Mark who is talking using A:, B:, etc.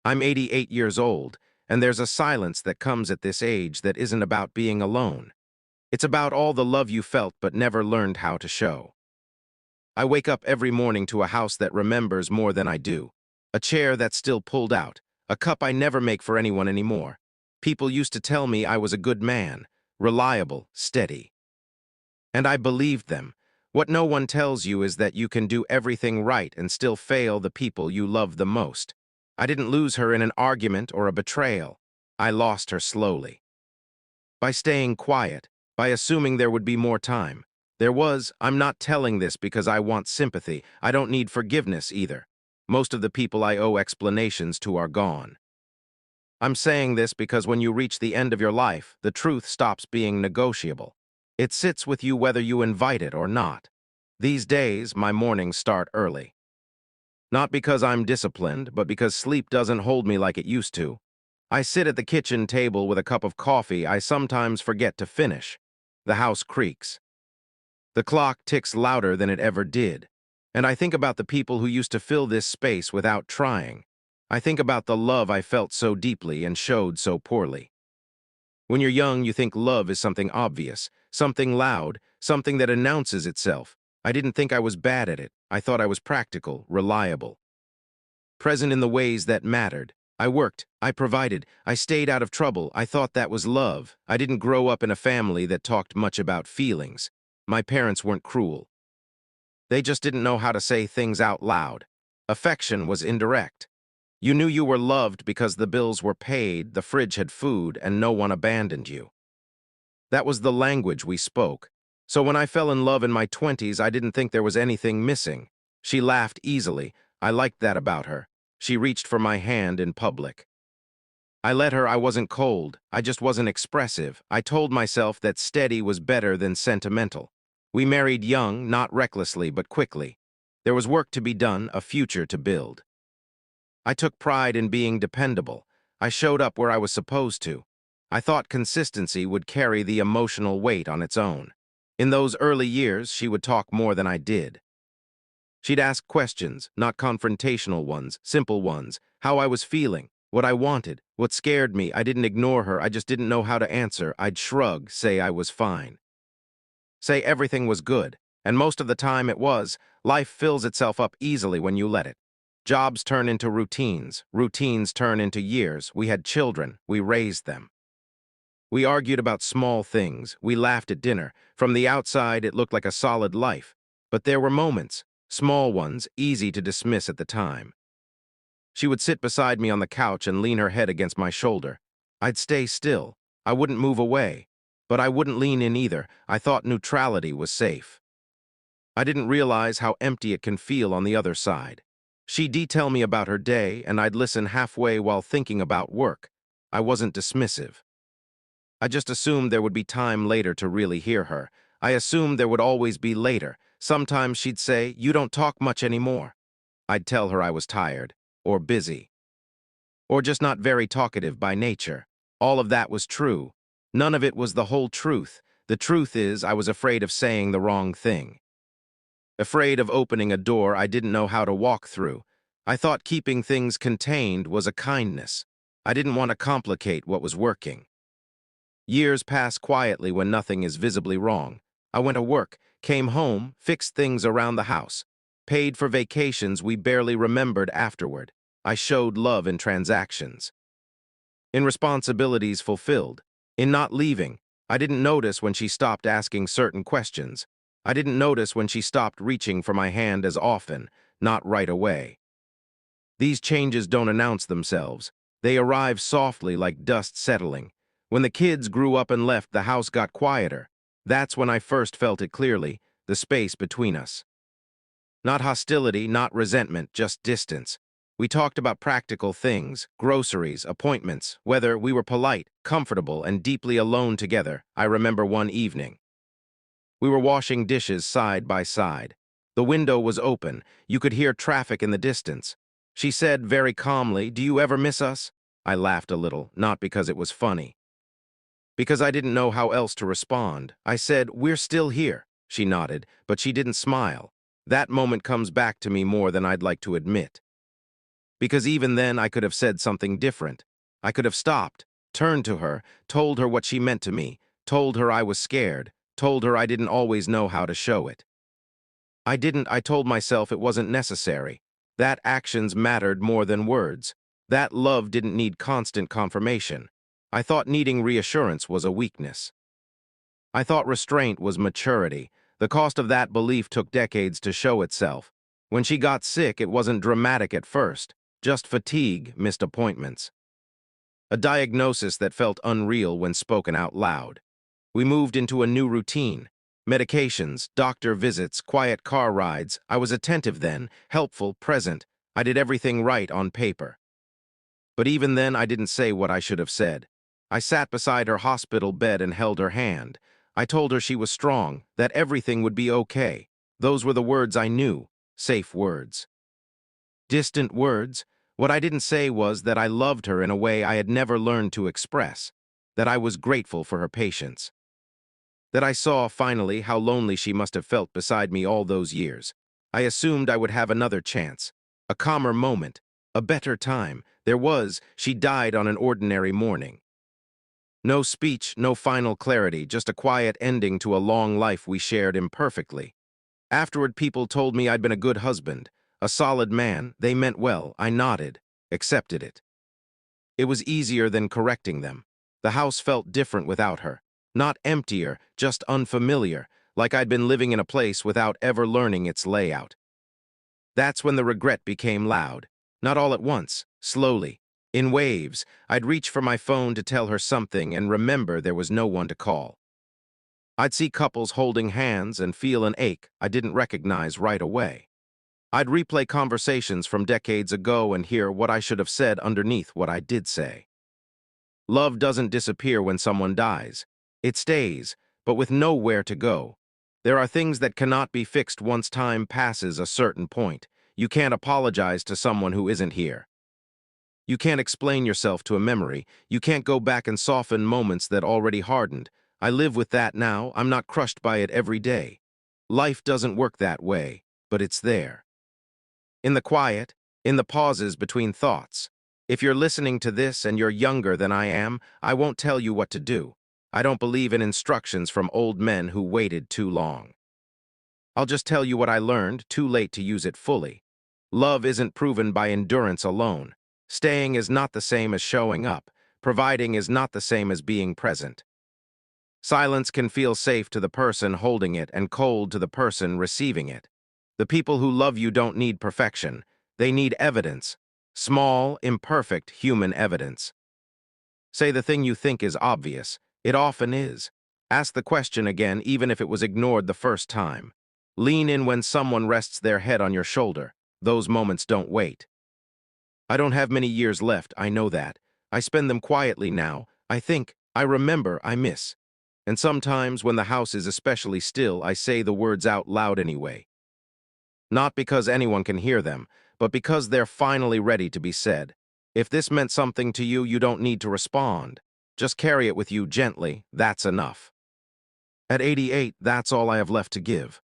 A: I'm 88 years old, and there's a silence that comes at this age that isn't about being alone. It's about all the love you felt but never learned how to show. I wake up every morning to a house that remembers more than I do, a chair that's still pulled out, a cup I never make for anyone anymore. People used to tell me I was a good man, reliable, steady. And I believed them. What no one tells you is that you can do everything right and still fail the people you love the most. I didn't lose her in an argument or a betrayal. I lost her slowly. By staying quiet, by assuming there would be more time. I'm not telling this because I want sympathy. I don't need forgiveness either. Most of the people I owe explanations to are gone. I'm saying this because when you reach the end of your life, the truth stops being negotiable. It sits with you whether you invite it or not. These days, my mornings start early. Not because I'm disciplined, but because sleep doesn't hold me like it used to. I sit at the kitchen table with a cup of coffee I sometimes forget to finish. The house creaks. The clock ticks louder than it ever did. And I think about the people who used to fill this space without trying. I think about the love I felt so deeply and showed so poorly. When you're young, you think love is something obvious, something loud, something that announces itself. I didn't think I was bad at it. I thought I was practical, reliable, present in the ways that mattered. I worked, I provided, I stayed out of trouble. I thought that was love. I didn't grow up in a family that talked much about feelings. My parents weren't cruel. They just didn't know how to say things out loud. Affection was indirect. You knew you were loved because the bills were paid, the fridge had food, and no one abandoned you. That was the language we spoke. So when I fell in love in my 20s, I didn't think there was anything missing. She laughed easily. I liked that about her. She reached for my hand in public. I let her. I wasn't cold. I just wasn't expressive. I told myself that steady was better than sentimental. We married young, not recklessly, but quickly. There was work to be done, a future to build. I took pride in being dependable. I showed up where I was supposed to. I thought consistency would carry the emotional weight on its own. In those early years, she would talk more than I did. She'd ask questions, not confrontational ones, simple ones, how I was feeling, what I wanted, what scared me. I didn't ignore her, I just didn't know how to answer. I'd shrug, say I was fine. Say everything was good, and most of the time it was. Life fills itself up easily when you let it. Jobs turn into routines, routines turn into years. We had children, we raised them. We argued about small things, we laughed at dinner. From the outside, it looked like a solid life. But there were moments, small ones, easy to dismiss at the time. She would sit beside me on the couch and lean her head against my shoulder. I'd stay still. I wouldn't move away. But I wouldn't lean in either. I thought neutrality was safe. I didn't realize how empty it can feel on the other side. She'd detail me about her day, and I'd listen halfway while thinking about work. I wasn't dismissive. I just assumed there would be time later to really hear her. I assumed there would always be later. Sometimes she'd say, "You don't talk much anymore." I'd tell her I was tired, or busy, or just not very talkative by nature. All of that was true. None of it was the whole truth. The truth is, I was afraid of saying the wrong thing. Afraid of opening a door I didn't know how to walk through. I thought keeping things contained was a kindness. I didn't want to complicate what was working. Years pass quietly when nothing is visibly wrong. I went to work, came home, fixed things around the house, paid for vacations we barely remembered afterward. I showed love in transactions, in responsibilities fulfilled, in not leaving. I didn't notice when she stopped asking certain questions. I didn't notice when she stopped reaching for my hand as often, not right away. These changes don't announce themselves. They arrive softly like dust settling. When the kids grew up and left, the house got quieter. That's when I first felt it clearly, the space between us. Not hostility, not resentment, just distance. We talked about practical things, groceries, appointments, whether we were polite, comfortable, and deeply alone together. I remember one evening. We were washing dishes side by side. The window was open. You could hear traffic in the distance. She said very calmly, "Do you ever miss us?" I laughed a little, not because it was funny, because I didn't know how else to respond. I said, "We're still here." She nodded, but she didn't smile. That moment comes back to me more than I'd like to admit. Because even then I could have said something different. I could have stopped, turned to her, told her what she meant to me, told her I was scared, told her I didn't always know how to show it. I didn't. I told myself it wasn't necessary. That actions mattered more than words. That love didn't need constant confirmation. I thought needing reassurance was a weakness. I thought restraint was maturity. The cost of that belief took decades to show itself. When she got sick, it wasn't dramatic at first, just fatigue, missed appointments. A diagnosis that felt unreal when spoken out loud. We moved into a new routine. Medications, doctor visits, quiet car rides. I was attentive then, helpful, present. I did everything right on paper. But even then, I didn't say what I should have said. I sat beside her hospital bed and held her hand. I told her she was strong, that everything would be okay. Those were the words I knew, safe words. Distant words. What I didn't say was that I loved her in a way I had never learned to express, that I was grateful for her patience, that I saw, finally, how lonely she must have felt beside me all those years. I assumed I would have another chance, a calmer moment, a better time. She died on an ordinary morning. No speech, no final clarity, just a quiet ending to a long life we shared imperfectly. Afterward, people told me I'd been a good husband, a solid man. They meant well. I nodded, accepted it. It was easier than correcting them. The house felt different without her. Not emptier, just unfamiliar, like I'd been living in a place without ever learning its layout. That's when the regret became loud. Not all at once, slowly. In waves, I'd reach for my phone to tell her something and remember there was no one to call. I'd see couples holding hands and feel an ache I didn't recognize right away. I'd replay conversations from decades ago and hear what I should have said underneath what I did say. Love doesn't disappear when someone dies. It stays, but with nowhere to go. There are things that cannot be fixed once time passes a certain point. You can't apologize to someone who isn't here. You can't explain yourself to a memory. You can't go back and soften moments that already hardened. I live with that now. I'm not crushed by it every day. Life doesn't work that way, but it's there. In the quiet, in the pauses between thoughts. If you're listening to this and you're younger than I am, I won't tell you what to do. I don't believe in instructions from old men who waited too long. I'll just tell you what I learned, too late to use it fully. Love isn't proven by endurance alone. Staying is not the same as showing up. Providing is not the same as being present. Silence can feel safe to the person holding it and cold to the person receiving it. The people who love you don't need perfection. They need evidence. Small, imperfect human evidence. Say the thing you think is obvious. It often is. Ask the question again, even if it was ignored the first time. Lean in when someone rests their head on your shoulder. Those moments don't wait. I don't have many years left, I know that. I spend them quietly now. I think, I remember, I miss. And sometimes, when the house is especially still, I say the words out loud anyway. Not because anyone can hear them, but because they're finally ready to be said. If this meant something to you, you don't need to respond. Just carry it with you gently, that's enough. At 88, that's all I have left to give.